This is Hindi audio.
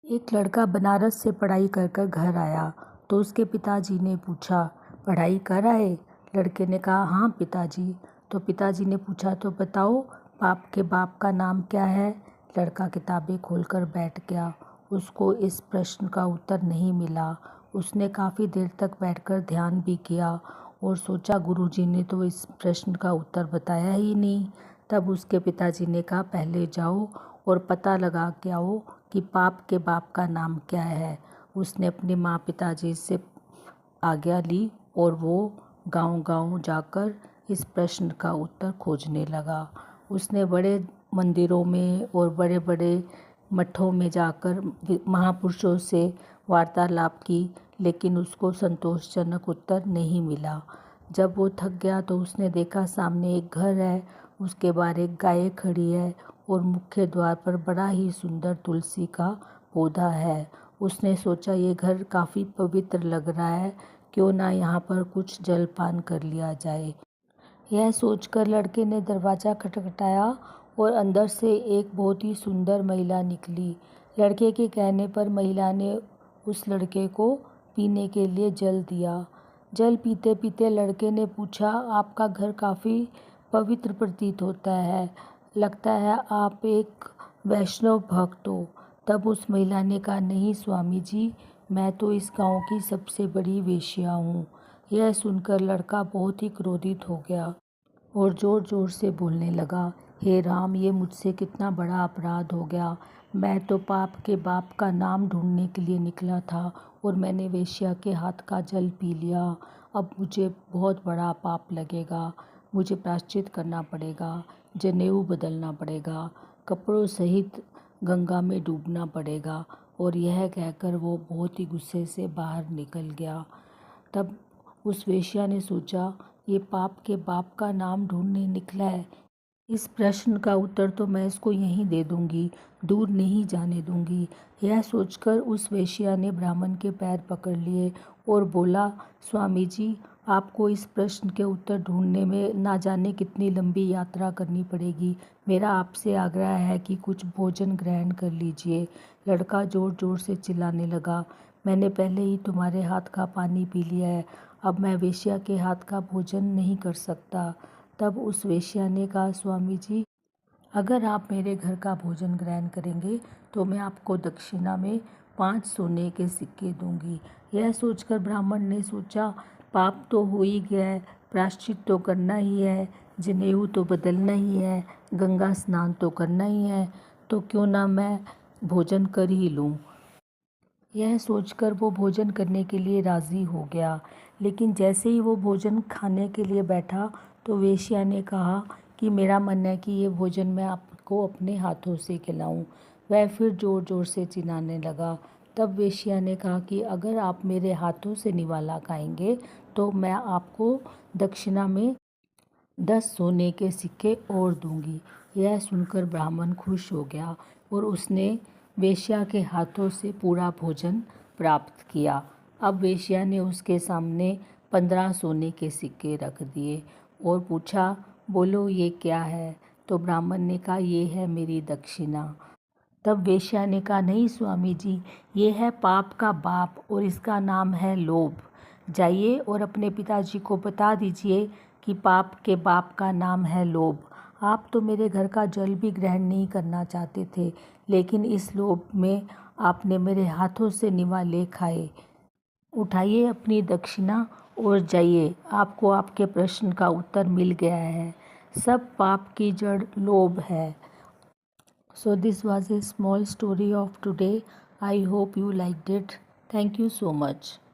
एक लड़का बनारस से पढ़ाई कर कर घर आया तो उसके पिताजी ने पूछा, पढ़ाई कर आए? लड़के ने कहा, हाँ पिताजी। तो पिताजी ने पूछा, तो बताओ आपके बाप का नाम क्या है? लड़का किताबें खोलकर बैठ गया। उसको इस प्रश्न का उत्तर नहीं मिला। उसने काफ़ी देर तक बैठकर ध्यान भी किया और सोचा, गुरुजी ने तो इस प्रश्न का उत्तर बताया ही नहीं। तब उसके पिताजी ने कहा, पहले जाओ और पता लगा के आओ कि पाप के बाप का नाम क्या है। उसने अपने माँ पिताजी से आज्ञा ली और वो गांव-गांव जाकर इस प्रश्न का उत्तर खोजने लगा। उसने बड़े मंदिरों में और बड़े-बड़े मठों में जाकर महापुरुषों से वार्तालाप की, लेकिन उसको संतोषजनक उत्तर नहीं मिला। जब वो थक गया तो उसने देखा सामने एक घर है, उसके बाहर एक गाय खड़ी है और मुख्य द्वार पर बड़ा ही सुंदर तुलसी का पौधा है। उसने सोचा, ये घर काफ़ी पवित्र लग रहा है, क्यों ना यहाँ पर कुछ जलपान कर लिया जाए। यह सोचकर लड़के ने दरवाज़ा खटखटाया और अंदर से एक बहुत ही सुंदर महिला निकली। लड़के के कहने पर महिला ने उस लड़के को पीने के लिए जल दिया। जल पीते पीते लड़के ने पूछा, आपका घर काफ़ी पवित्र प्रतीत होता है, लगता है आप एक वैष्णव भक्त हो। तब उस महिला ने कहा, नहीं स्वामी जी, मैं तो इस गांव की सबसे बड़ी वेश्या हूँ। यह सुनकर लड़का बहुत ही क्रोधित हो गया और ज़ोर ज़ोर से बोलने लगा, हे राम, ये मुझसे कितना बड़ा अपराध हो गया। मैं तो पाप के बाप का नाम ढूंढने के लिए निकला था और मैंने वेश्या के हाथ का जल पी लिया। अब मुझे बहुत बड़ा पाप लगेगा। मुझे प्रायश्चित करना पड़ेगा, जनेऊ बदलना पड़ेगा, कपड़ों सहित गंगा में डूबना पड़ेगा। और यह कहकर वो बहुत ही गुस्से से बाहर निकल गया। तब उस वेश्या ने सोचा, ये पाप के बाप का नाम ढूंढने निकला है, इस प्रश्न का उत्तर तो मैं इसको यहीं दे दूंगी, दूर नहीं जाने दूंगी। यह सोचकर उस वेश्या ने ब्राह्मण के पैर पकड़ लिए और बोला, स्वामी जी, आपको इस प्रश्न के उत्तर ढूंढने में ना जाने कितनी लंबी यात्रा करनी पड़ेगी। मेरा आपसे आग्रह है कि कुछ भोजन ग्रहण कर लीजिए। लड़का जोर जोर से चिल्लाने लगा, मैंने पहले ही तुम्हारे हाथ का पानी पी लिया है, अब मैं वेश्या के हाथ का भोजन नहीं कर सकता। तब उस वेश्या ने कहा, स्वामी जी, अगर आप मेरे घर का भोजन ग्रहण करेंगे तो मैं आपको दक्षिणा में 5 सोने के सिक्के दूंगी। यह सोचकर ब्राह्मण ने सोचा, पाप तो हो ही गया है, प्रायश्चित तो करना ही है, जनेऊ तो बदलना ही है, गंगा स्नान तो करना ही है, तो क्यों ना मैं भोजन कर ही लूँ। यह सोचकर वो भोजन करने के लिए राज़ी हो गया। लेकिन जैसे ही वो भोजन खाने के लिए बैठा तो वेश्या ने कहा कि मेरा मन है कि ये भोजन मैं आपको अपने हाथों से खिलाऊं। वह फिर ज़ोर ज़ोर से चिल्लाने लगा। तब वेश्या ने कहा कि अगर आप मेरे हाथों से निवाला खाएंगे तो मैं आपको दक्षिणा में 10 सोने के सिक्के और दूंगी। यह सुनकर ब्राह्मण खुश हो गया और उसने वेश्या के हाथों से पूरा भोजन प्राप्त किया। अब वेश्या ने उसके सामने 15 सोने के सिक्के रख दिए और पूछा, बोलो ये क्या है? तो ब्राह्मण ने कहा, ये है मेरी दक्षिणा। तब वेश्या ने कहा, नहीं स्वामी जी, ये है पाप का बाप और इसका नाम है लोभ। जाइए और अपने पिताजी को बता दीजिए कि पाप के बाप का नाम है लोभ। आप तो मेरे घर का जल भी ग्रहण नहीं करना चाहते थे, लेकिन इस लोभ में आपने मेरे हाथों से निवाले खाए। उठाइए अपनी दक्षिणा और जाइए, आपको आपके प्रश्न का उत्तर मिल गया है। सब पाप की जड़ लोभ है। So this was a small story of today. I hope you liked it. Thank you so much.